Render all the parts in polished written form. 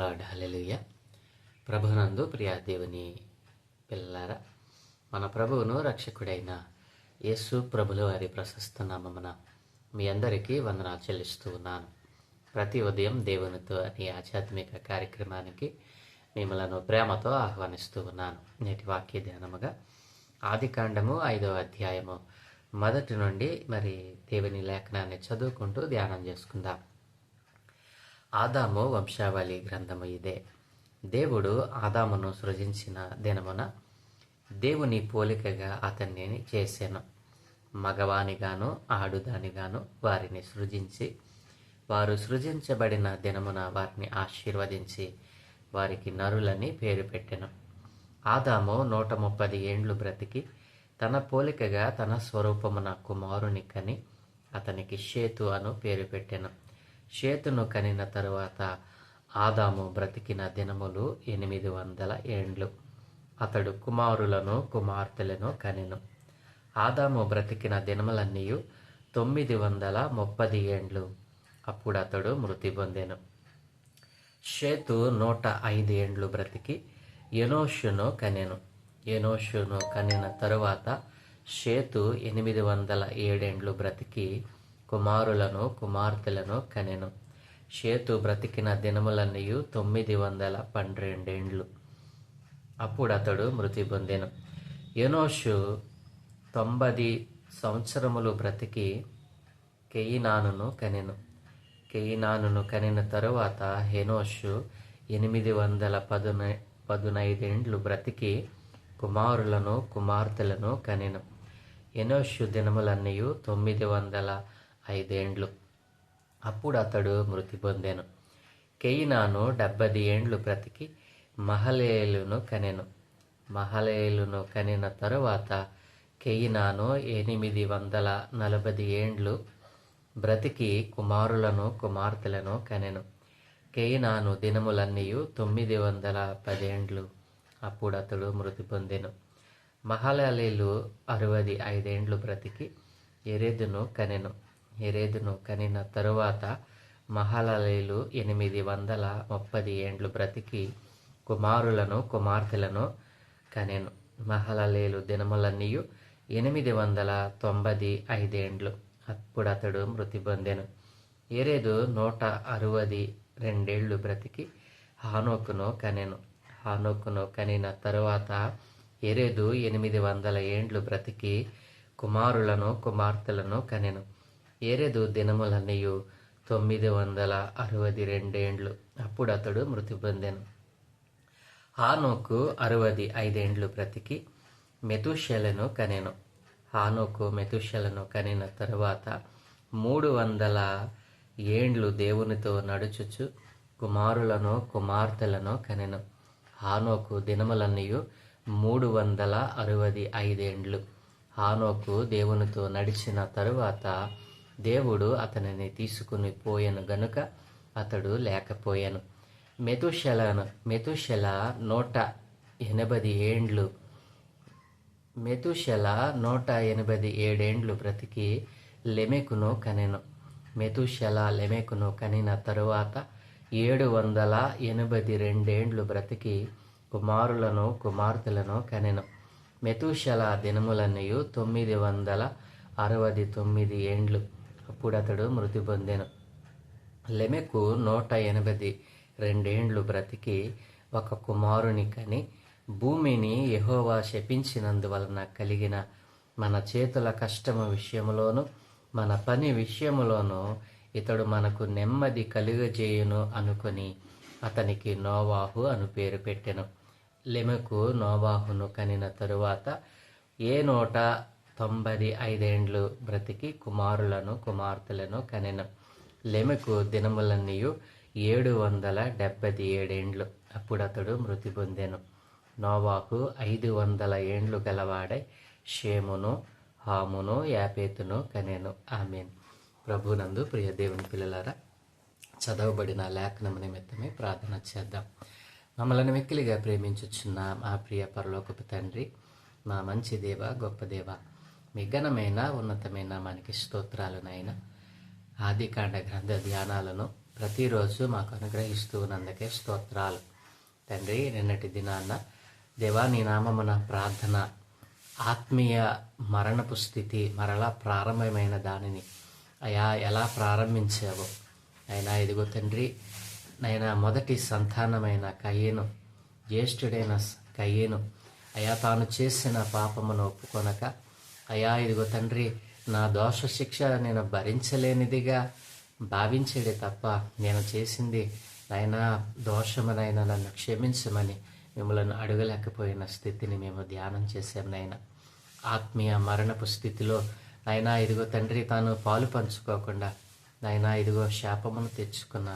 Lord. హల్లెలూయా. ప్రభునందు ప్రియ దేవుని పిల్లలారా, మన ప్రభువును రక్షకుడైన యేసు ప్రభుల వారి ప్రశస్త నామమున మీ అందరికీ వందనాలు చెల్లిస్తూ ఉన్నాను. ప్రతి ఉదయం దేవునితో అనే ఆధ్యాత్మిక కార్యక్రమానికి మిమ్మలను ప్రేమతో ఆహ్వానిస్తూ ఉన్నాను. నేటి వాక్య ధ్యానముగా ఆదికాండము 5వ అధ్యాయము మొదటి నుండి మరి దేవుని లేఖనాన్ని చదువుకుంటూ ధ్యానం చేసుకుందాం. ఆదాము వంశావళి గ్రంథము ఇదే. దేవుడు ఆదామును సృజించిన దినమున దేవుని పోలికగా అతన్ని చేసెను. మగవానిగాను ఆడుదానిగాను వారిని సృజించి, వారు సృజించబడిన దినమున వారిని ఆశీర్వదించి వారికి నరులని పేరు పెట్టెను. ఆదాము 130 ఏండ్లు బ్రతికి తన పోలికగా తన స్వరూపమున కుమారుని కని అతనికి షేతు అను పేరు పెట్టెను. షేతును కనిన తరువాత ఆదాము బ్రతికిన దినములు 800 ఏండ్లు. అతడు కుమారులను కుమార్తెలను కనెను. ఆదాము బ్రతికిన దినములన్నీ 930 ఏండ్లు. అప్పుడు అతడు మృతి పొందెను. షేతు 105 ఏండ్లు బ్రతికి ఎనోషును కనెను. ఎనోషును కనిన తరువాత షేతు 807 ఏండ్లు బ్రతికి కుమారులను కుమార్తెలను కనెను. షేతు బ్రతికిన దినములన్నీ 912 ఏండ్లు. అప్పుడు అతడు మృతి పొందెను. ఎనోషు 90 సంవత్సరములు బ్రతికి కెయినానును కనెను. కెయినానును కనిన తరువాత హెనోషు 815 ఏండ్లు బ్రతికి కుమారులను కుమార్తెలను కనెను. ఎనోషు దినములన్నీ 905 ఏండ్లు. అప్పుడు అతడు మృతి పొందెను. కెయినాను 70 ఏండ్లు బ్రతికి మహలేలును కనెను. మహలేలును కనిన తరువాత కెయినాను 840 ఏండ్లు బ్రతికి కుమారులను కుమార్తెలను కనెను. కెయినాను దినములన్నీ 910 ఏండ్లు. అప్పుడు అతడు మృతి పొందెను. మహలలేలు 65 ఏండ్లు బ్రతికి ఎరెదును కనెను. ఎరెదును కనిన తరువాత మహలలేలు 830 ఏండ్లు బ్రతికి కుమారులను కుమార్తెలను కనెను. మహలలేలు దినములన్నీ 895 ఏండ్లు. అప్పుడు అతడు మృతి పొందెను. ఎరెదు 162 ఏండ్లు బ్రతికి హానోకును కనెను. హానోకును కనిన తరువాత ఎరెదు 800 ఏండ్లు బ్రతికి కుమారులను కుమార్తెలను కనెను. ఎరెదు దినములన్నీ 962 ఏండ్లు. అప్పుడు అతడు మృతి పొందెను. హానోకు 65 ఏండ్లు బ్రతికి మెతూషెలను కనెను. హానోకు మెతూషెలను కనిన తరువాత 300 ఏండ్లు దేవునితో నడుచుచు కుమారులను కుమార్తెలను కనెను. హానోకు దినములన్నీ 365 ఏండ్లు. హానోకు దేవునితో నడిచిన తరువాత దేవుడు అతనిని తీసుకుని పోయెను గనుక అతడు లేకపోయాను. మెతూషెల 180 ఏండ్లు. మెతూషెల 187 ఏండ్లు బ్రతికి లెమెకును కనెను. మెతూషెల లెమెకును కనిన తరువాత 782 ఏండ్లు బ్రతికి కుమారులను కుమార్తెలను కనెను. మెతూషెల దినములన్నీ 969 ఏండ్లు. అప్పుడు అతడు మృతి పొందెను. లెమెకు 182 ఏండ్లు బ్రతికి ఒక కుమారుని కని భూమిని యెహోవా శపించినందువలన కలిగిన మన చేతుల కష్టము విషయములోను మన పని విషయములోను ఇతడు మనకు నెమ్మది కలుగజేయును అనుకొని అతనికి నోవాహు అను పేరు పెట్టెను. లెమెకు నోవాహును కనిన తరువాత 195 ఏండ్లు బ్రతికి కుమారులను కుమార్తెలను కనెను. లెమెకు దినములన్నీ 777 ఏండ్లు. అప్పుడు అతడు మృతి పొందెను. నోవాహు 500 ఏండ్లు గలవాడై షేమును హామును యాపేతును కనెను. ఆమేన్. ప్రభునందు ప్రియ దేవుని పిల్లలారా, చదవబడిన లేఖనము నిమిత్తమే ప్రార్థన చేద్దాం. మమ్మల్ని మిక్కిలిగా ప్రేమించుచున్న మా ప్రియ పరలోకపు తండ్రి, మా మంచి దేవ, గొప్ప దేవ, మీ ఘనమైన ఉన్నతమైన మనకి స్తోత్రాలు నాయన. ఆదికాండ గ్రంథ ధ్యానాలను ప్రతిరోజు మాకు అనుగ్రహిస్తూ ఉన్నందుకే స్తోత్రాలు. తండ్రి, నిన్నటి దినాన్న దేవా నీ నామమున ప్రార్థన ఆత్మీయ మరణపు స్థితి మరలా ప్రారంభమైన దానిని అయా ఎలా ప్రారంభించావో అయినా ఇదిగో తండ్రి, నైనా మొదటి సంతానమైన కయ్యేను, జ్యేష్ఠుడైన కయ్యేను అయా తాను చేసిన పాపమును ఒప్పుకొనక అయా ఇదిగో తండ్రి నా దోష శిక్ష నేను భరించలేనిదిగా భావించేదే తప్ప నేను చేసింది నైనా దోషమునైనా నన్ను క్షమించమని మిమ్మల్ని అడగలేకపోయిన స్థితిని మేము ధ్యానం చేసాం. నైనా ఆత్మీయ మరణపు స్థితిలో నైనా ఇదిగో తండ్రి తాను పాలు పంచుకోకుండా నైనా ఇదిగో శాపమును తెచ్చుకున్న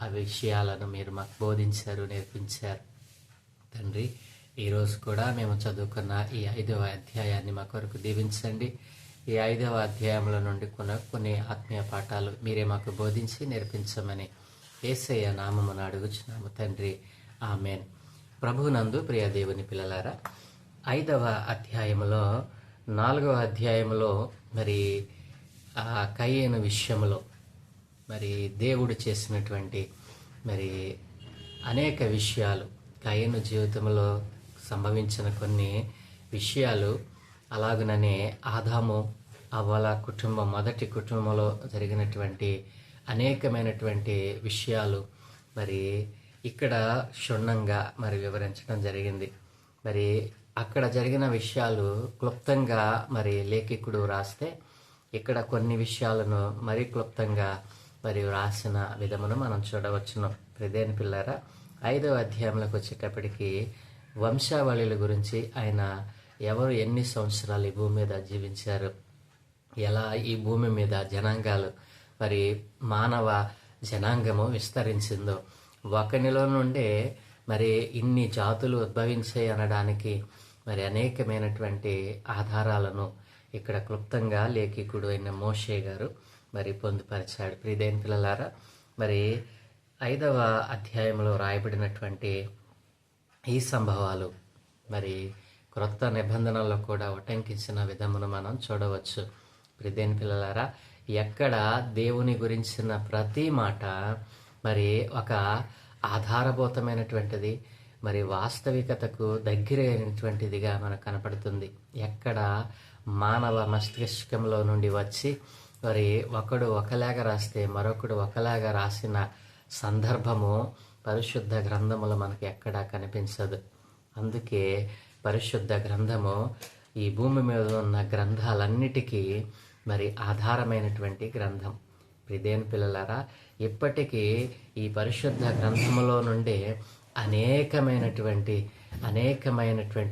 ఆ విషయాలను మీరు మాకు బోధించారు, నేర్పించారు. తండ్రి, ఈరోజు కూడా మేము చదువుకున్న ఈ 5వ అధ్యాయాన్ని మా కొరకు దీవించండి. ఈ 5వ అధ్యాయంలో నుండి కొన్ని ఆత్మీయ పాఠాలు మీరే మాకు బోధించి నేర్పించమని యేసయ్య నామమున అడుగుచున్నాము తండ్రి, ఆమెన్. ప్రభువునందు ప్రియ దేవుని పిల్లలారా, 5వ అధ్యాయంలో 4వ అధ్యాయంలో మరి కయ్యేను విషయంలో మరి దేవుడు చేసినటువంటి మరి అనేక విషయాలు, కయ్యేను జీవితంలో సంభవించిన కొన్ని విషయాలు, అలాగుననే ఆదాము అవ్వల కుటుంబం మొదటి కుటుంబంలో జరిగినటువంటి అనేకమైనటువంటి విషయాలు మరి ఇక్కడ క్షుణ్ణంగా మరి వివరించడం జరిగింది. మరి అక్కడ జరిగిన విషయాలు క్లుప్తంగా మరి లేఖికుడు రాస్తే ఇక్కడ కొన్ని విషయాలను మరి క్లుప్తంగా మరి రాసిన విధమును మనం చూడవచ్చును. ప్రియదేని పిల్లరా, 5వ అధ్యాయంలోకి వచ్చేటప్పటికి వంశావళిల గురించి ఆయన ఎవరు ఎన్ని సంవత్సరాలు ఈ భూమి మీద జీవించారు, ఎలా ఈ భూమి మీద జనాంగాలు మరి మానవ జనాంగము విస్తరించిందో, ఒకనిలో నుండే మరి ఇన్ని జాతులు ఉద్భవించాయి అనడానికి మరి అనేకమైనటువంటి ఆధారాలను ఇక్కడ క్లుప్తంగా లేఖికుడు అయిన మోషే గారు మరి పొందుపరిచాడు. ప్రియదైన పిల్లలారా, మరి 5వ అధ్యాయంలో రాయబడినటువంటి ఈ సంభవాలు మరి క్రొత్త నిబంధనల్లో కూడా ఉటంకించిన విధమును మనం చూడవచ్చు. ప్రియదైన పిల్లలారా, ఎక్కడ దేవుని గురించిన ప్రతి మాట మరి ఒక ఆధారభూతమైనటువంటిది, మరి వాస్తవికతకు దగ్గరైనటువంటిదిగా మనకు కనపడుతుంది. ఎక్కడ మానవ మస్తిష్కంలో నుండి వచ్చి మరి ఒకడు ఒకలాగా రాస్తే మరొకడు ఒకలాగా రాసిన సందర్భము పరిశుద్ధ గ్రంథములో మనకి ఎక్కడా కనిపించదు. అందుకే పరిశుద్ధ గ్రంథము ఈ భూమి మీద ఉన్న గ్రంథాలన్నిటికీ మరి ఆధారమైనటువంటి గ్రంథం. ప్రియదేని పిల్లలారా, ఇప్పటికీ ఈ పరిశుద్ధ గ్రంథములో నుండే అనేకమైనటువంటి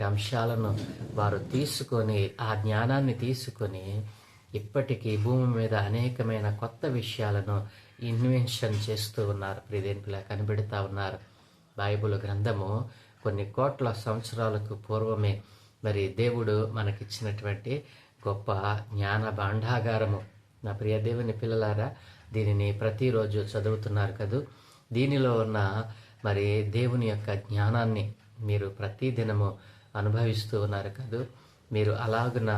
అంశాలను వారు తీసుకొని ఆ జ్ఞానాన్ని తీసుకొని ఇప్పటికీ భూమి మీద అనేకమైన కొత్త విషయాలను ఇన్వెన్షన్ చేస్తూ ఉన్నారు. ప్రియదేని పిల్ల కనిపెడతా ఉన్నారు. బైబిల్ గ్రంథము కొన్ని కోట్ల సంవత్సరాలకు పూర్వమే మరి దేవుడు మనకిచ్చినటువంటి గొప్ప జ్ఞాన భాండాగారము. నా ప్రియ దేవుని పిల్లలారా, దీనిని ప్రతిరోజు చదువుతున్నారు కదూ. దీనిలో ఉన్న మరి దేవుని యొక్క జ్ఞానాన్ని మీరు ప్రతిదినము అనుభవిస్తూ ఉన్నారు కదూ. మీరు అలాగున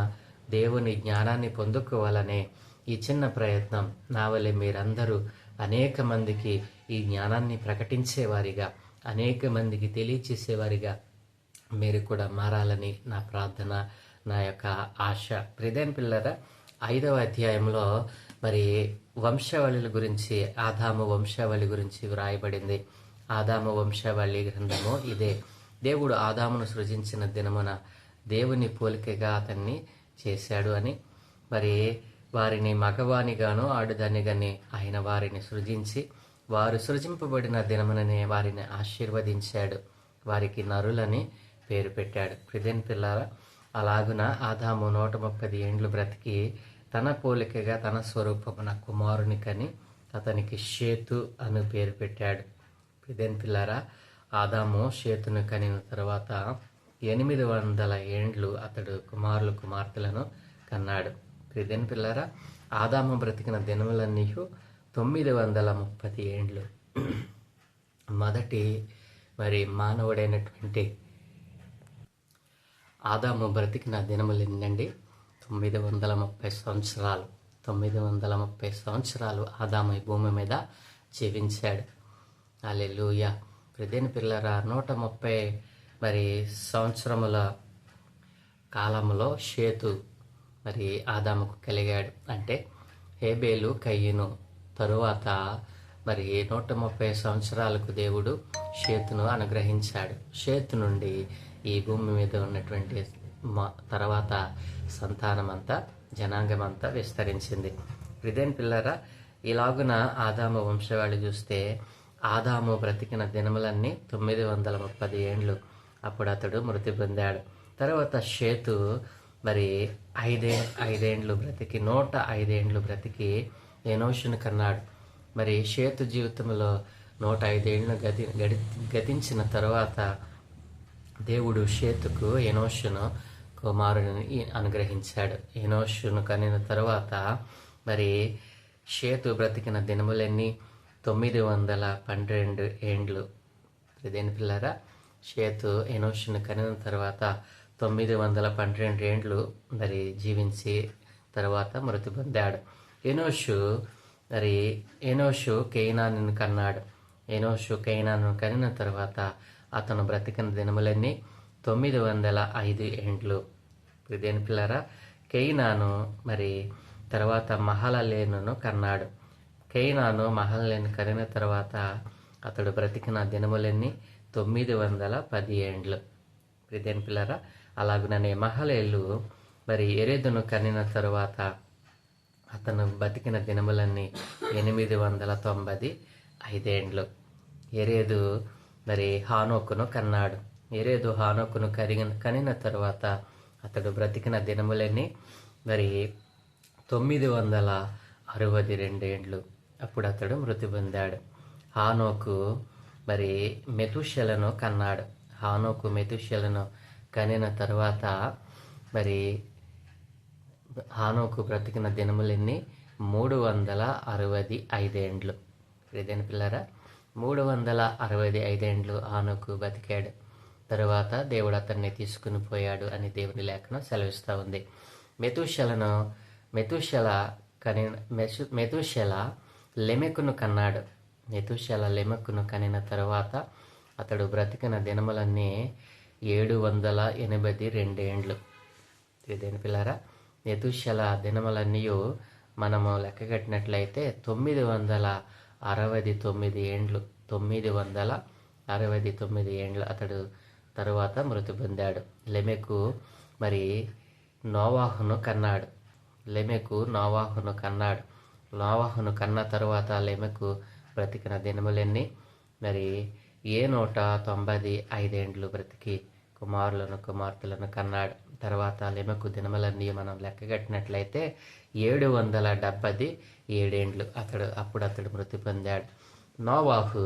దేవుని జ్ఞానాన్ని పొందుకోవాలనే ఈ చిన్న ప్రయత్నం నా వల్లే మీరందరూ అనేక మందికి ఈ జ్ఞానాన్ని ప్రకటించేవారిగా, అనేక మందికి తెలియచేసేవారిగా మీరు కూడా మారాలని నా ప్రార్థన, నా యొక్క ఆశ. ప్రియదేని పిల్లరా, 5వ అధ్యాయంలో మరి వంశావళిల గురించి, ఆదాము వంశావళి గురించి వ్రాయబడింది. ఆదాము వంశావళి గ్రంథము ఇదే. దేవుడు ఆదామును సృజించిన దినమున దేవుని పోలికగా అతన్ని చేశాడు అని, మరి వారిని మగవానిగాను ఆడుదానిగాని ఆయన వారిని సృజించి వారు సృజింపబడిన దినముననే వారిని ఆశీర్వదించాడు, వారికి నరులని పేరు పెట్టాడు. ప్రియదేని పిల్లారా, అలాగున ఆదాము 130 ఏండ్లు బ్రతికి తన పోలికగా తన స్వరూపమున కుమారుని కని అతనికి షేతు అని పేరు పెట్టాడు. ప్రియదేని పిల్లారా, ఆదాము షేతును కనిన తర్వాత 800 ఏండ్లు అతడు కుమారులు కుమార్తెలను కన్నాడు. ప్రియదేని పిల్లారా, ఆదాము బ్రతికిన దినములన్నీ 930 ఏండ్లు. మొదటి మరి మానవుడైనటువంటి ఆదాము బ్రతికిన దినములు ఎన్నండి? 930 సంవత్సరాలు. 930 సంవత్సరాలు ఆదాము ఈ భూమి మీద జీవించాడు. హల్లెలూయా. ప్రియమైన పిల్లరా, 130 సంవత్సరముల కాలంలో షేతు ఆదాముకు కలిగాడు. అంటే హేబేలు కయ్యను తరువాత 130 సంవత్సరాలకు దేవుడు షేతును అనుగ్రహించాడు. షేతు నుండి ఈ భూమి మీద ఉన్నటువంటి తర్వాత సంతానమంతా, జనాంగమంతా విస్తరించింది. ప్రియమైన పిల్లరా, ఇలాగున ఆదాము వంశవాళి చూస్తే ఆదాము బ్రతికిన దినములన్నీ 930 ఏండ్లు. అప్పుడు అతడు మృతి పొందాడు. తర్వాత షేతు 5 బ్రతికి 105 ఏండ్లు బ్రతికి ఎనోషును కన్నాడు. షేతు జీవితంలో 105 ఏళ్ళు గతించిన తర్వాత దేవుడు షేతుకు ఎనోషును కుమారుని అనుగ్రహించాడు. ఎనోషును కనిన తర్వాత షేతు బ్రతికిన దినములన్నీ 912 ఏండ్లు. ఇదేని పిల్లరా, షేతు ఎనోషును కనిన తర్వాత 912 ఏండ్లు జీవించి తర్వాత మృతి పొందాడు. ఎనోషు కేయినానును కన్నాడు. ఎనోషు కేయినాను కనిన తర్వాత అతను బ్రతికిన దినములన్నీ 905 ఏండ్లు. ఇదేని పిల్లరా, కేయినాను తర్వాత మహలలేలును కన్నాడు. కేయినాను మహలలేలును కనిన తర్వాత అతడు బ్రతికిన దినములన్నీ 910 ఏండ్లు. ఇదేని పిల్లరా, అలాగుననే మహలేలు ఎరెదును కనిన తరువాత అతను బతికిన దినములన్నీ 895 ఏండ్లు. ఎరేదు హానోకును కన్నాడు. ఎరేదు హానోకును కనిన తరువాత అతడు బ్రతికిన దినములన్నీ 962 ఏండ్లు. అప్పుడు అతడు మృతి పొందాడు. హానోకు మెతుషెలను కన్నాడు. హానోకు మెతుషెలను కనిన తర్వాత హానోకు బ్రతికిన దినములన్నీ 365 ఏండ్లు. ఇదేని పిల్లరా, 365 ఏండ్లు హానోకు బతికాడు. తరువాత దేవుడు అతన్ని తీసుకుని పోయాడు అని దేవుని లేఖనం సెలవిస్తూ ఉంది. మెతుషెల లెమెకును కన్నాడు. మెతుషెల లెమెకును కనిన తరువాత అతడు బ్రతికిన దినములన్నీ 782 ఏండ్లు. ఇదేని పిల్లరా, మెతుషెల దినములన్నీ మనము లెక్కగట్టినట్లయితే 969 ఏండ్లు. 969 ఏండ్లు అతడు తరువాత మృతి పొందాడు. లెమెకు నోవాహును కన్నాడు. నోవాహును కన్న తరువాత లెమెకు బ్రతికిన దినములన్నీ 195 ఏండ్లు బ్రతికి కుమారులను కుమార్తెలను కన్నాడు. తర్వాత లెమెకు దినములన్నీ మనం లెక్కగట్టినట్లయితే 777 ఏండ్లు. అప్పుడు అతడు మృతి పొందాడు. నోవాహు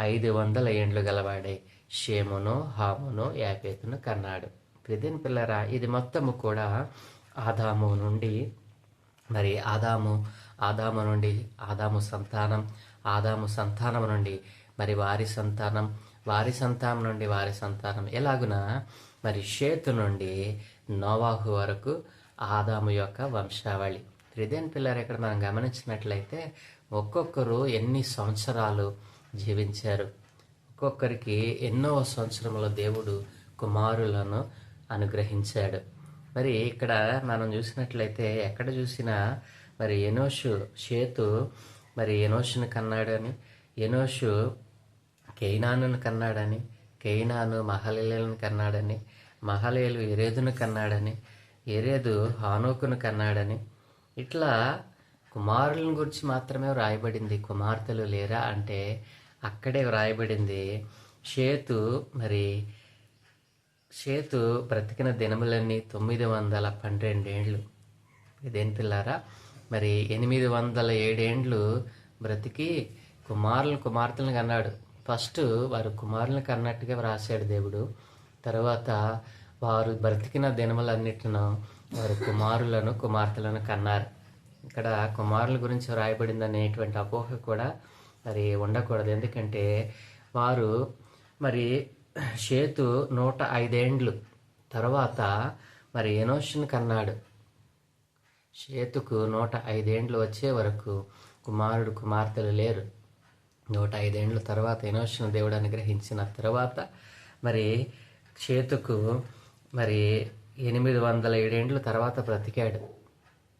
500 ఏండ్లు గలవాడై షేమును, హామును, యాపేతును కన్నాడు. ప్రియమైన పిల్లరా, ఇది మొత్తము కూడా ఆదాము నుండి ఆదాము సంతానం నుండి వారి సంతానం నుండి వారి సంతానం, ఎలాగున షేతు నుండి నోవాహు వరకు ఆదాము యొక్క వంశావళి. ప్రియమైన పిల్లలు, ఇక్కడ మనం గమనించినట్లయితే ఒక్కొక్కరు ఎన్ని సంవత్సరాలు జీవించారు. ఒక్కొక్కరికి ఎన్నో సంవత్సరముల దేవుడు కుమారులను అనుగ్రహించాడు. ఇక్కడ మనం చూసినట్లయితే ఎక్కడ చూసినా షేతు ఎనోషును కన్నాడని, ఎనోషు కేయినానును కన్నాడని, కేయినాను మహలేలును కన్నాడని, మహలేలు ఎరేదును కన్నాడని, ఎరేదు హానోకును కన్నాడని, ఇట్లా కుమారులను గురించి మాత్రమే వ్రాయబడింది. కుమార్తెలు లేరా అంటే అక్కడే వ్రాయబడింది. షేతు బ్రతికిన దినములన్నీ 912 ఏండ్లు. ఇదేం పిల్లారా, 807 ఏండ్లు బ్రతికి కుమార్తెలను కన్నాడు. ఫస్ట్ వారు కుమారులను కన్నట్టుగా వ్రాసాడు దేవుడు. తర్వాత వారు బ్రతికిన దినములన్నిటిను వారు కుమారులను కుమార్తెలను కన్నారు. ఇక్కడ కుమారుల గురించి వ్రాయబడింది అనేటువంటి అపోహ కూడా ఉండకూడదు. ఎందుకంటే వారు షేతు 105 ఏండ్లు తర్వాత ఎనోషును కన్నాడు. షేతుకు 105 ఏండ్లు వచ్చే వరకు కుమారుడు కుమార్తెలు లేరు. 105 ఏండ్ల తర్వాత ఎనోషును దేవుడు అనుగ్రహించిన తర్వాత మరి చేతుకు మరి 807 ఏండ్ల తర్వాత బ్రతికాడు.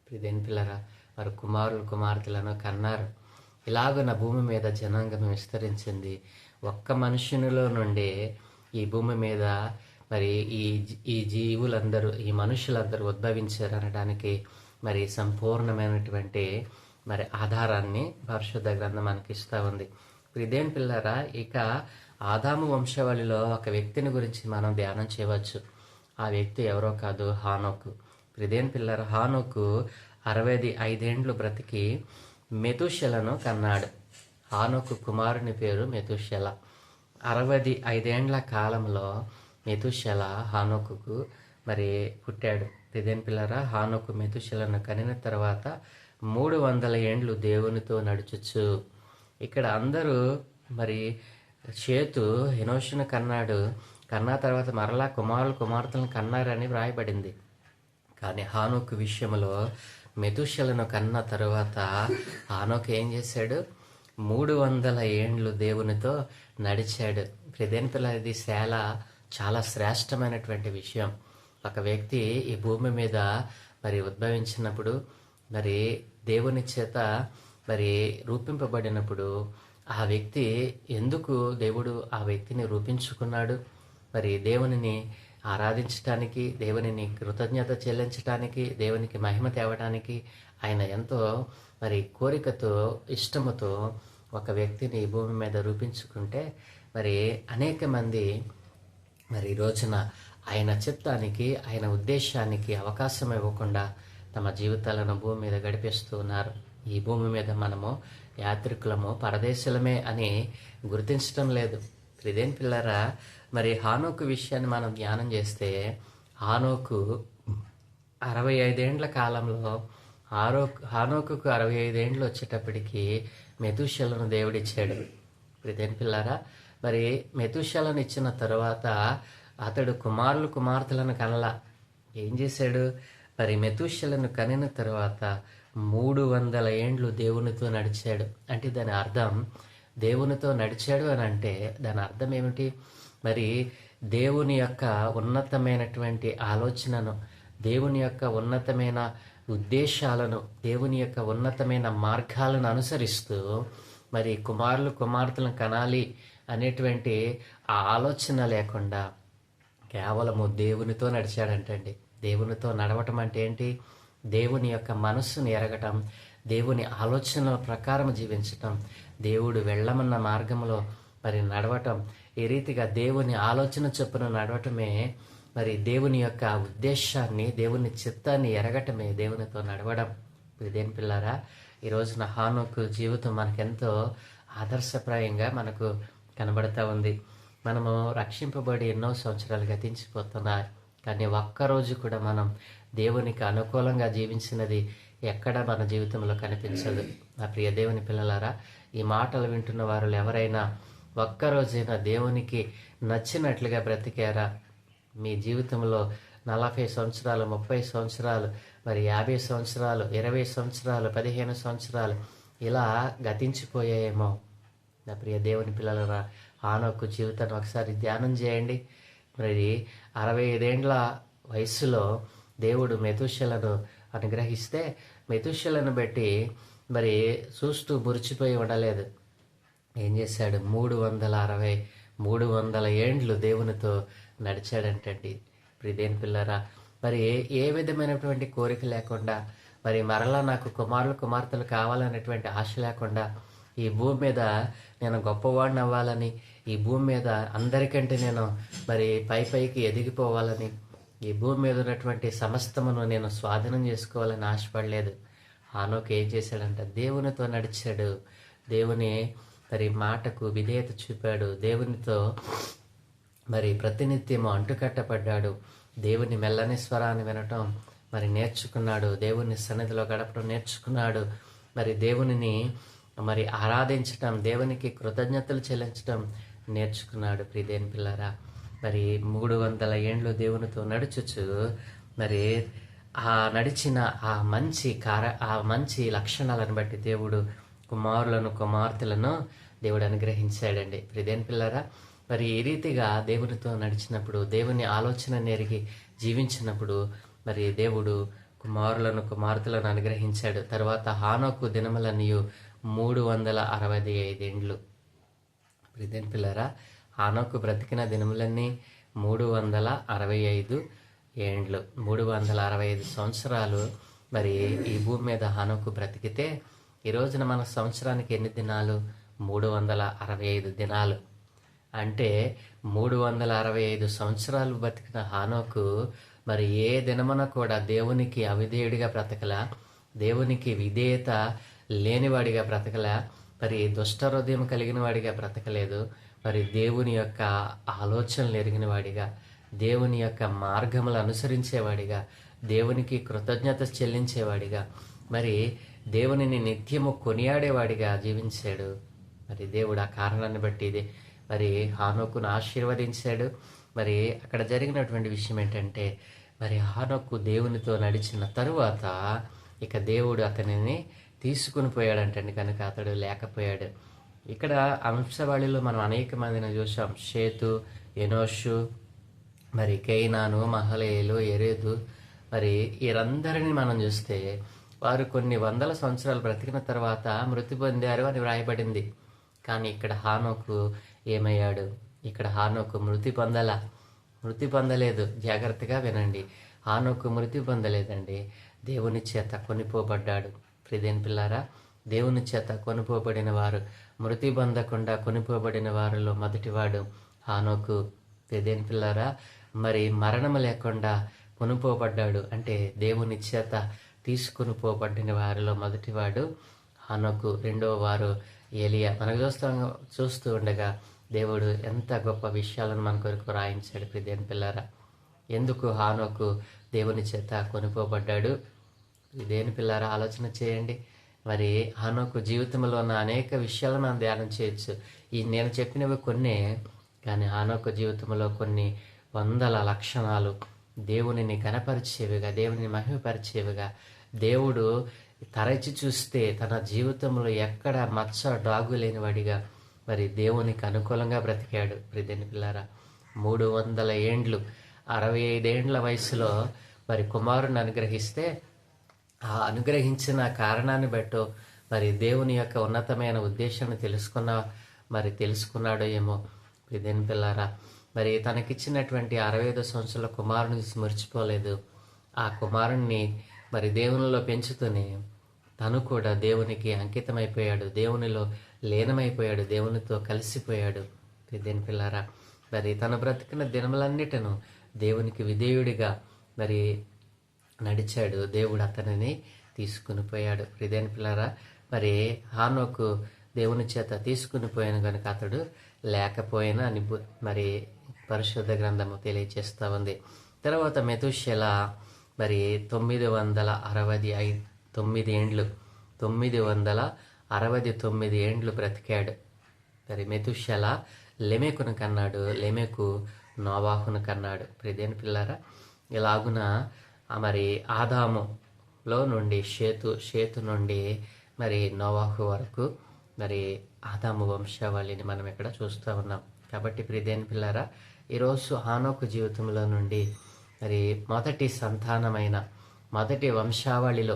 ఇదేం పిల్లరా, వారు కుమారులు కుమార్తెలను కన్నారు. ఇలాగున భూమి మీద జనాంగం విస్తరించింది. ఒక్క మనుషునిలో నుండే ఈ భూమి మీద మరి ఈ జీవులందరూ, ఈ మనుషులందరూ ఉద్భవించారు అనడానికి మరి సంపూర్ణమైనటువంటి మరి ఆధారాన్ని పరిశుద్ధ గ్రంథం మనకి ఇస్తూ ఉంది. ఇదేం పిల్లరా, ఇక ఆదాము వంశావళిలో ఒక వ్యక్తిని గురించి మనం ధ్యానం చేయవచ్చు. ఆ వ్యక్తి ఎవరో కాదు, హానోకు. ఇదేం పిల్లరా, హానోకు 65 ఏండ్లు బ్రతికి మెతుషెలను కన్నాడు. హానోకు కుమారుని పేరు మెతుషెల. 65 ఏండ్ల కాలంలో మెతుషెల హానోకుకు మరి పుట్టాడు. ఇదేం పిల్లరా, హానోకు మెతుషెలను కనిన తర్వాత 300 ఏండ్లు దేవునితో నడుచుచు. ఇక్కడ అందరూ మరి చేతు హెనోషును కన్నాడు. కన్నా తర్వాత మరలా కుమారులు కుమార్తెలను కన్నారని వ్రాయబడింది. కానీ హానోకు విషయంలో మెతుషెలను కన్న తరువాత హానోకు ఏం చేశాడు? 300 ఏండ్లు దేవునితో నడిచాడు. ఇదేం పిల్ల, ఇది చాలా శ్రేష్టమైనటువంటి విషయం. ఒక వ్యక్తి ఈ భూమి మీద మరి ఉద్భవించినప్పుడు, మరి దేవుని చేత మరి రూపింపబడినప్పుడు, ఆ వ్యక్తి ఎందుకు దేవుడు ఆ వ్యక్తిని రూపించుకున్నాడు? మరి దేవునిని ఆరాధించటానికి, దేవునిని కృతజ్ఞత చెల్లించటానికి, దేవునికి మహిమ తేవడానికి ఆయన ఎంతో మరి కోరికతో, ఇష్టముతో ఒక వ్యక్తిని ఈ భూమి మీద రూపించుకుంటే, మరి అనేక మంది మరి ఈ రోజున ఆయన చిత్తానికి, ఆయన ఉద్దేశానికి అవకాశం ఇవ్వకుండా తమ జీవితాలను భూమి మీద గడిపేస్తూ ఉన్నారు. ఈ భూమి మీద మనము యాత్రికులము, పరదేశులమే అని గుర్తించడం లేదు. ఇదేం పిల్లరా, మరి హానోకు విషయాన్ని మనం ధ్యానం చేస్తే, హానోకు 65 ఏండ్ల కాలంలో హానోకుకు 65 ఏండ్లు వచ్చేటప్పటికి మెతుషెలను దేవుడిచ్చాడు. ఇదేం పిల్లరా, మరి మెతుషెలను ఇచ్చిన తర్వాత అతడు కుమారులు కుమార్తెలను కనలా. ఏం చేశాడు? మరి మెతుషెలను కనిన తర్వాత 300 ఏండ్లు దేవునితో నడిచాడు. అంటే దాని అర్థం, దేవునితో నడిచాడు అని అంటే దాని అర్థం ఏమిటి? మరి దేవుని యొక్క ఉన్నతమైనటువంటి ఆలోచనను, దేవుని యొక్క ఉన్నతమైన ఉద్దేశాలను, దేవుని యొక్క ఉన్నతమైన మార్గాలను అనుసరిస్తూ మరి కుమారులు కుమార్తెలను కనాలి అనేటువంటి ఆ ఆలోచన లేకుండా కేవలము దేవునితో నడిచాడంటండి. దేవునితో నడవటం అంటే ఏంటి? దేవుని యొక్క మనస్సును ఎరగటం, దేవుని ఆలోచనల ప్రకారం జీవించటం, దేవుడు వెళ్ళమన్న మార్గంలో మరి నడవటం. ఈ రీతిగా దేవుని ఆలోచన చొప్పున నడవటమే మరి దేవుని యొక్క ఉద్దేశాన్ని, దేవుని చిత్తాన్ని ఎరగటమే దేవునితో నడవడం. ఇదేం పిల్లారా, ఈ రోజున హానోకు జీవితం మనకెంతో ఆదర్శప్రాయంగా మనకు కనబడతా ఉంది. మనము రక్షింపబడి ఎన్నో సంవత్సరాలు గతించిపోతున్నాయి, కానీ ఒక్కరోజు కూడా మనం దేవునికి అనుకూలంగా జీవించినది ఎక్కడ మన జీవితంలో కనిపించదు. నా ప్రియ దేవుని పిల్లలారా, ఈ మాటలు వింటున్న వారు ఎవరైనా ఒక్కరోజైనా దేవునికి నచ్చినట్లుగా బ్రతికారా? మీ జీవితంలో 40 సంవత్సరాలు, 30 సంవత్సరాలు, మరి 50 సంవత్సరాలు, 20 సంవత్సరాలు, 15 సంవత్సరాలు ఇలా గతించిపోయాయేమో. నా ప్రియ దేవుని పిల్లలారా, హానోకు జీవితాన్ని ఒకసారి ధ్యానం చేయండి. మరి 65 ఏండ్ల వయస్సులో దేవుడు మెతుషెలను అనుగ్రహిస్తే, మెతుషెలను బట్టి మరి చూస్తూ మురిచిపోయి ఉండలేదు. ఏం చేశాడు? 300 ఏండ్లు దేవునితో నడిచాడంటండి. ప్రియదేని పిల్లరా, మరి ఏ విధమైనటువంటి కోరిక లేకుండా, మరి మరలా నాకు కుమారులు కుమార్తెలు కావాలనేటువంటి ఆశ లేకుండా, ఈ భూమి మీద నేను గొప్పవాడిని అవ్వాలని, ఈ భూమి మీద అందరికంటే నేను మరి పైకి ఎదిగిపోవాలని, ఈ భూమి మీద ఉన్నటువంటి సమస్తమును నేను స్వాధీనం చేసుకోవాలని ఆశపడలేదు. హానోకు ఏం చేశాడంట? దేవునితో నడిచాడు. దేవుని మరి మాటకు విధేయత చూపాడు. దేవునితో మరి ప్రతినిత్యము అంటుకట్టపడ్డాడు. దేవుని మెల్లని స్వరాన్ని వినటం మరి నేర్చుకున్నాడు. దేవుని సన్నిధిలో గడపడం నేర్చుకున్నాడు. మరి దేవునిని మరి ఆరాధించటం, దేవునికి కృతజ్ఞతలు చెల్లించటం నేర్చుకున్నాడు. ప్రియదేని పిల్లరా, మరి 300 ఏండ్లు దేవునితో నడుచుచు మరి ఆ నడిచిన ఆ మంచి లక్షణాలను బట్టి దేవుడు కుమారులను కుమార్తెలను దేవుడు అనుగ్రహించాడండి. ప్రియదేని పిల్లరా, మరి ఈ రీతిగా దేవునితో నడిచినప్పుడు, దేవుని ఆలోచన నెరిగి జీవించినప్పుడు మరి దేవుడు కుమారులను కుమార్తెలను అనుగ్రహించాడు. తర్వాత హానోకు దినములన్నీ 365 ఏండ్లు. ప్రియదేని పిల్లరా, హానోకు బ్రతికిన దినములన్నీ 365 ఏండ్లు. 365 సంవత్సరాలు మరి ఈ భూమి మీద హానోకు బ్రతికితే, ఈ రోజున మన సంవత్సరానికి ఎన్ని దినాలు? 365 దినాలు. అంటే 365 సంవత్సరాలు బతికిన హానోకు మరి ఏ దినమున కూడా దేవునికి అవిధేయుడిగా బ్రతకలా, దేవునికి విధేయత లేనివాడిగా బ్రతకలా, మరి దుష్ట హృదయం కలిగిన వాడిగా బ్రతకలేదు. మరి దేవుని యొక్క ఆలోచనలు ఎరిగిన వాడిగా, దేవుని యొక్క మార్గములు అనుసరించేవాడిగా, దేవునికి కృతజ్ఞత చెల్లించేవాడిగా, మరి దేవునిని నిత్యము కొనియాడేవాడిగా జీవించాడు. మరి దేవుడు ఆ కారణాన్ని బట్టి మరి హానోకును ఆశీర్వదించాడు. మరి అక్కడ జరిగినటువంటి విషయం ఏంటంటే, మరి హానోకు దేవునితో నడిచిన తరువాత ఇక దేవుడు అతనిని తీసుకుని పోయాడంటండి. కనుక అతడు లేకపోయాడు. ఇక్కడ అంశవాళిలో మనం అనేక మందిని చూసాం. షేతు, ఎనోషు, మరి కేయినాను, మహలేలు, ఎరేదు, మరి వీరందరినీ మనం చూస్తే వారు కొన్ని వందల సంవత్సరాలు బ్రతికిన తర్వాత మృతి పొందారు అని వ్రాయబడింది. కానీ ఇక్కడ హానోకు ఏమయ్యాడు? ఇక్కడ హానోకు మృతి పొందలేదు. జాగ్రత్తగా వినండి. హానోకు మృతి పొందలేదండి, దేవుని చేత కొనిపోబడ్డాడు. ప్రియదేని పిల్లారా, దేవుని చేత కొనిపోబడిన వారు, మృతి పొందకుండా కొనిపోబడిన వారిలో మొదటివాడు హానోకు. ప్రియదేని పిల్లారా, మరి మరణము లేకుండా కొనుపోబడ్డాడు. అంటే దేవుని చేత తీసుకుని పోబడిన వారిలో మొదటివాడు హానోకు. రెండవ వారు ఏలియా. మనకు చూస్తూ ఉండగా దేవుడు ఎంత గొప్ప విషయాలను మన కొరకు రాయించాడు. ప్రియదేని పిల్లారా, ఎందుకు హానోకు దేవుని చేత కొనుపోబడ్డాడు? ప్రియదేని పిల్లారా, ఆలోచన చేయండి. మరి హానోకు జీవితంలో ఉన్న అనేక విషయాలను మనం ధ్యానం చేయొచ్చు. ఈ నేను చెప్పినవి కొన్నే, కానీ హానోకు జీవితంలో కొన్ని వందల లక్షణాలు దేవునిని కనపరిచేవిగా, దేవుని మహిమపరిచేవిగా, దేవుడు తరచి చూస్తే తన జీవితంలో ఎక్కడ మచ్చ డాగు లేనివాడిగా మరి దేవునికి అనుకూలంగా బ్రతికాడు. ప్రియదేని పిల్లారా, 300 ఏండ్లు 65 ఏండ్ల వయసులో మరి కుమారుని అనుగ్రహిస్తే, ఆ అనుగ్రహించిన కారణాన్ని బట్టో మరి దేవుని యొక్క ఉన్నతమైన ఉద్దేశాన్ని తెలుసుకున్నాడో ఏమో. ప్రియదేని పిల్లారా, మరి తనకిచ్చినటువంటి 65 సంవత్సరాల కుమారుని మర్చిపోలేదు. ఆ కుమారుణ్ణి మరి దేవునిలో పెంచుతూనే తను కూడా దేవునికి అంకితమైపోయాడు, దేవునిలో లీనమైపోయాడు, దేవునితో కలిసిపోయాడు. ప్రియదేని పిల్లారా, మరి తన బ్రతికిన దినములన్నిటను దేవునికి విధేయుడిగా మరి నడిచాడు. దేవుడు అతనిని తీసుకుని పోయాడు. ప్రియదేని పిల్లారా, మరి హానోకు దేవుని చేత తీసుకుని పోయాను కనుక అతడు లేకపోయినా అని మరి పరిశుద్ధ గ్రంథము తెలియచేస్తూ ఉంది. తర్వాత మెతుషెల మరి 969 ఏండ్లు 969 ఏండ్లు బ్రతికాడు. మరి మెతుషెల లెమెకును కన్నాడు, లెమెకు నోవాహును కన్నాడు. ప్రియదేని పిల్లారా, ఇలాగున మరి ఆదాములో నుండి షేతు నుండి మరి నోవాహు వరకు మరి ఆదాము వంశావళిని మనం ఇక్కడ చూస్తూ ఉన్నాం. కాబట్టి ప్రియదేని పిల్లారా, ఈరోజు హానోకు జీవితంలో నుండి మరి మొదటి సంతానమైన మొదటి వంశావళిలో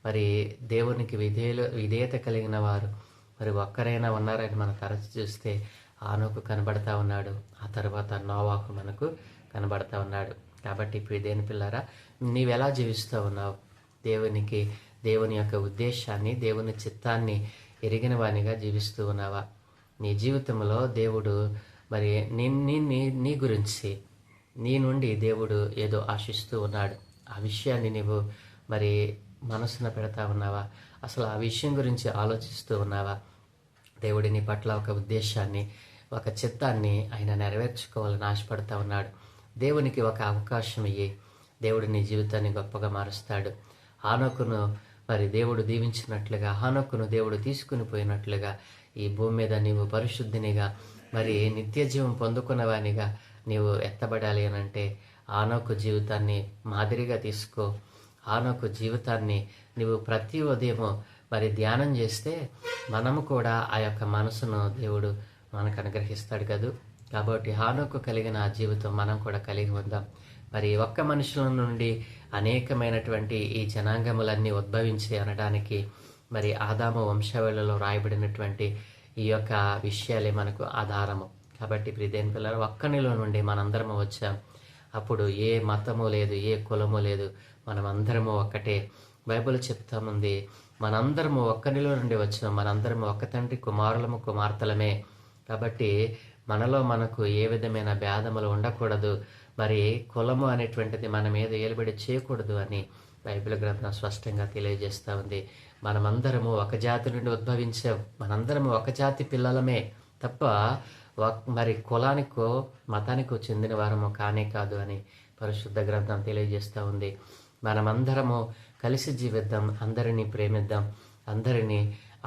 మరి దేవునికి విధేయత కలిగిన వారు మరి ఒక్కరైనా ఉన్నారని మనం తరచు చూస్తే హానోకు కనబడతా ఉన్నాడు. ఆ తర్వాత నోవాహు మనకు కనబడతా ఉన్నాడు. కాబట్టి ప్రియదేని పిల్లారా, నీవెలా జీవిస్తూ ఉన్నావు? దేవుని యొక్క ఉద్దేశాన్ని, దేవుని చిత్తాన్ని ఎరిగిన వానిగా జీవిస్తూ ఉన్నావా? నీ జీవితంలో దేవుడు మరి నీ గురించి, నీ నుండి దేవుడు ఏదో ఆశిస్తూ ఉన్నాడు. ఆ విషయాన్ని నీవు మరి మనసున పెడతా ఉన్నావా? అసలు ఆ విషయం గురించి ఆలోచిస్తూ ఉన్నావా? దేవుడి నీ పట్ల ఒక ఉద్దేశాన్ని, ఒక చిత్తాన్ని ఆయన నెరవేర్చుకోవాలని ఆశపడతా ఉన్నాడు. దేవునికి ఒక అవకాశం ఇయ్యి, దేవుడు నీ జీవితాన్ని గొప్పగా మారుస్తాడు. హానోకును మరి దేవుడు దీవించినట్లుగా, హానోకును దేవుడు తీసుకుని పోయినట్లుగా ఈ భూమి మీద నీవు పరిశుద్ధినిగా మరి నిత్య జీవం పొందుకున్నవానిగా నీవు ఎత్తబడాలి అని అంటే హానోకు జీవితాన్ని మాదిరిగా తీసుకో. హానోకు జీవితాన్ని నీవు ప్రతి ఉదయము మరి ధ్యానం చేస్తే మనము కూడా ఆ యొక్క మనసును దేవుడు మనకు అనుగ్రహిస్తాడు కదూ. కాబట్టి హానోకు కలిగిన ఆ జీవితం మనం కూడా కలిగి ఉందాం. మరి ఒక్క మనుషుల నుండి అనేకమైనటువంటి ఈ జనాంగములన్నీ ఉద్భవించి అనడానికి మరి ఆదాము వంశావళిలో రాయబడినటువంటి ఈ యొక్క విషయాలే మనకు ఆధారము. కాబట్టి ప్రియదేని పిల్లలు, ఒక్కనిలో నుండి మనందరము వచ్చాం. అప్పుడు ఏ మతము లేదు, ఏ కులము లేదు, మనమందరము ఒక్కటే. బైబిల్ చెప్తాముంది, మనందరము ఒక్కనిలో నుండి వచ్చాం, మనందరము ఒక్క తండ్రి కుమారులము కుమార్తెలమే. కాబట్టి మనలో మనకు ఏ విధమైన భేదములు ఉండకూడదు. మరి కులము అనేటువంటిది మన మీద ఏలుబడి చేయకూడదు అని బైబిల్ గ్రంథం స్పష్టంగా తెలియజేస్తూ ఉంది. మనమందరము ఒక జాతి నుండి ఉద్భవించాం, మనందరము ఒక జాతి పిల్లలమే తప్ప మరి కులానికో మతానికో చెందిన వారము కానే కాదు అని పరిశుద్ధ గ్రంథం తెలియజేస్తూ ఉంది. మనమందరము కలిసి జీవిద్దాం, అందరినీ ప్రేమిద్దాం, అందరినీ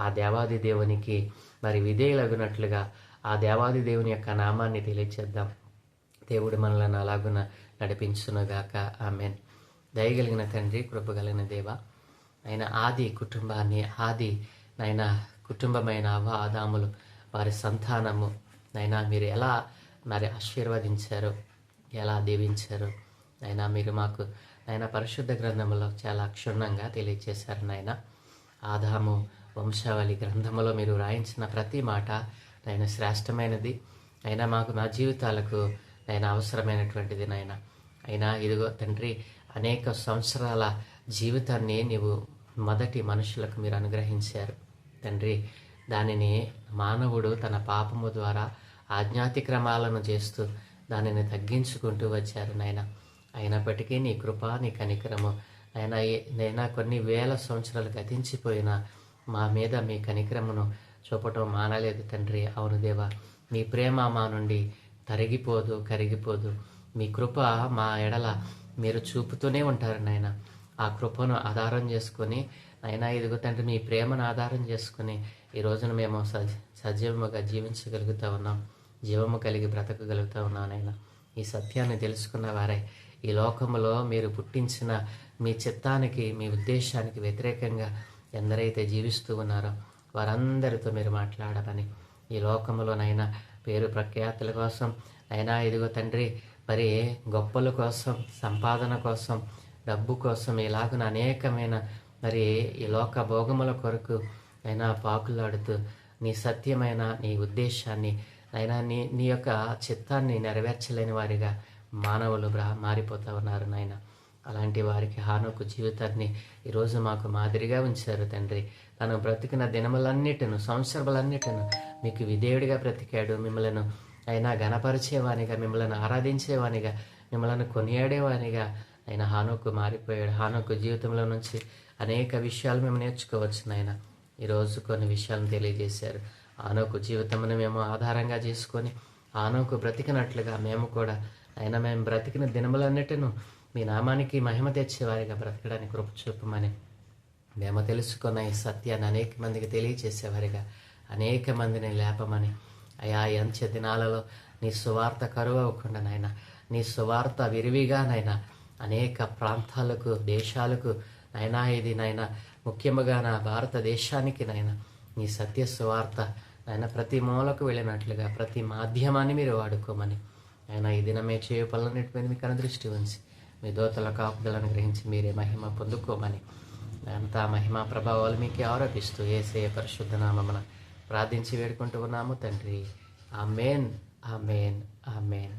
ఆ దేవాది దేవునికి మరి విధేయులగునట్లుగా ఆ దేవాది దేవుని యొక్క నామాన్ని తెలియచేద్దాం. దేవుడు మనలను అలాగున నడిపించునుగాక. ఆమెన్. దయగలిగిన తండ్రి, కృపగలిగిన దేవ, ఆయన ఆది కుటుంబాన్ని, ఆది నైనా కుటుంబమైన అవ్వ ఆదాములు వారి సంతానము నైనా మీరు ఎలా మరి ఆశీర్వదించారో, ఎలా దీవించారో నైనా మీరు మాకు నైనా పరిశుద్ధ గ్రంథంలో చాలా క్షుణ్ణంగా తెలియజేశారు. నాయన ఆదాము వంశావళి గ్రంథంలో మీరు రాయించిన ప్రతి మాట నైనా శ్రేష్టమైనది, అయినా మాకు మా జీవితాలకు నైనా అవసరమైనటువంటిది. నాయన అయినా ఇదిగో తండ్రి, అనేక సంవత్సరాల జీవితాన్ని నీవు మొదటి మనుషులకు మీరు అనుగ్రహించారు తండ్రి. దానిని మానవుడు తన పాపము ద్వారా ఆజ్ఞాతిక్రమాలను చేస్తూ దానిని తగ్గించుకుంటూ వచ్చారు నాయన. అయినప్పటికీ నీ కృప, నీ కనికరము నైనా కొన్ని వేల సంవత్సరాలు గతించిపోయిన మా మీద మీ కనికరమును చూపటం మానలేదు తండ్రి. అవును దేవా, మీ ప్రేమ మా నుండి తరిగిపోదు, కరిగిపోదు. మీ కృప మా ఎడల మీరు చూపుతూనే ఉంటారు నాయన. ఆ కృపను ఆధారం చేసుకొని నైనా ఇదిగో తండ్రి, మీ ప్రేమను ఆధారం చేసుకుని ఈ రోజున మేము సజీవముగా జీవించగలుగుతూ ఉన్నాం, జీవము కలిగి బ్రతకగలుగుతూ ఉన్నాం నాయన. ఈ సత్యాన్ని తెలుసుకున్న వారే ఈ లోకంలో మీరు పుట్టించిన మీ చిత్తానికి, మీ ఉద్దేశానికి వ్యతిరేకంగా ఎందరైతే జీవిస్తూ ఉన్నారో వారందరితో మీరు మాట్లాడమని, ఈ లోకంలోనైనా పేరు ప్రఖ్యాతుల కోసం అయినా ఇదిగో తండ్రి మరి గొప్పల కోసం, సంపాదన కోసం, డబ్బు కోసం ఇలాగున అనేకమైన మరి ఈ లోక భోగముల కొరకు అయినా పాకులాడుతూ నీ సత్యమైన నీ ఉద్దేశాన్ని అయినా నీ యొక్క చిత్తాన్ని నెరవేర్చలేని వారిగా మానవులు మారిపోతూ ఉన్నారు నాయన. అలాంటి వారికి హానోకు జీవితాన్ని ఈరోజు మాకు మాదిరిగా ఉంచారు తండ్రి. తను బ్రతికిన దినములన్నిటిను, సంవత్సరములన్నిటిను మీకు విధేయుడిగా బ్రతికాడు. మిమ్మలను అయినా గణపరిచేవానిగా, మిమ్మల్ని ఆరాధించేవానిగా, మిమ్మల్ని కొనియాడేవానిగా ఆయన హానోకు మారిపోయాడు. హానోకు జీవితంలో నుంచి అనేక విషయాలు మేము నేర్చుకోవచ్చు నాయన. ఈరోజు కొన్ని విషయాలను తెలియజేశారు. హానోకు జీవితమును మేము ఆధారంగా చేసుకొని హానోకు బ్రతికినట్లుగా మేము కూడా అయినా మేము బ్రతికిన దినములన్నిటిను మీ నామానికి మహిమ తెచ్చేవారిగా బ్రతకడానికి కృప చూపమని మేము తెలుసుకున్న ఈ సత్యాన్ని అనేక మందికి తెలియజేసేవారిగా అనేక మందిని లేపమని, అయా అంచె దినాలలో నీ సువార్త కరువు అవ్వకుండా నాయన, నీ సువార్త విరివిగా నాయన అనేక ప్రాంతాలకు, దేశాలకు నైనా ఇది నాయన ముఖ్యముగా నా భారతదేశానికి నాయన నీ సత్య సువార్త నాయన ప్రతి మూలకు వెళ్ళినట్లుగా ప్రతి మాధ్యమాన్ని మీరు వాడుకోమని ఆయన ఈ దినమే చేయు పనులన్నిటి మీద మీకు అనుదృష్టి ఉంచి మీ దోతల కాపుదలను గ్రహించి మీరే మహిమ పొందుకోమని అంతా మహిమ ప్రభావాలు మీకే ఆరోపిస్తూ యేసయ్య పరిశుద్ధ నామమున ప్రార్థించి వేడుకుంటూ ఉన్నాము తండ్రి. ఆమేన్, ఆమేన్, ఆమేన్.